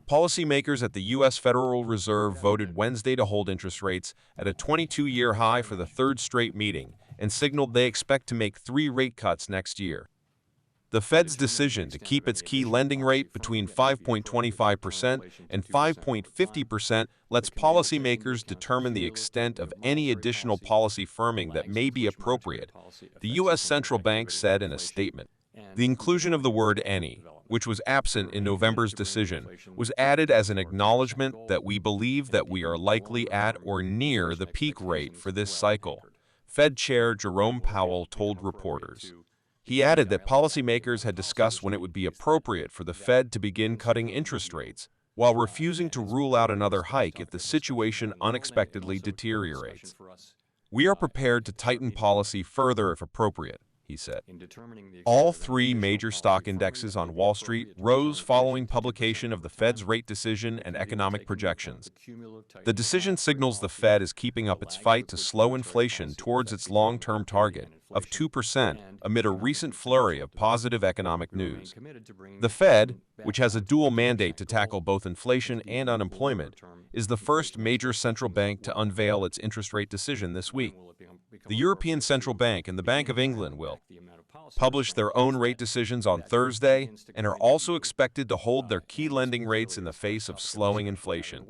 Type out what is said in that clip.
Policymakers at the U.S. Federal Reserve voted Wednesday to hold interest rates at a 22-year high for the third straight meeting and signaled they expect to make 3 rate cuts next year. The Fed's decision to keep its key lending rate between 5.25% and 5.50% lets policymakers determine the extent of any additional policy firming that may be appropriate, the U.S. Central Bank said in a statement. The inclusion of the word any, which was absent in November's decision, was added as an acknowledgement that we believe that we are likely at or near the peak rate for this cycle, Fed Chair Jerome Powell told reporters. He added that policymakers had discussed when it would be appropriate for the Fed to begin cutting interest rates, while refusing to rule out another hike if the situation unexpectedly deteriorates. We are prepared to tighten policy further if appropriate, he said. All 3 major stock indexes on Wall Street rose following publication of the Fed's rate decision and economic projections. The decision signals the Fed is keeping up its fight to slow inflation towards its long-term target of 2% amid a recent flurry of positive economic news. The Fed, which has a dual mandate to tackle both inflation and unemployment, is the first major central bank to unveil its interest rate decision this week. The European Central Bank and the Bank of England will publish their own rate decisions on Thursday and are also expected to hold their key lending rates in the face of slowing inflation.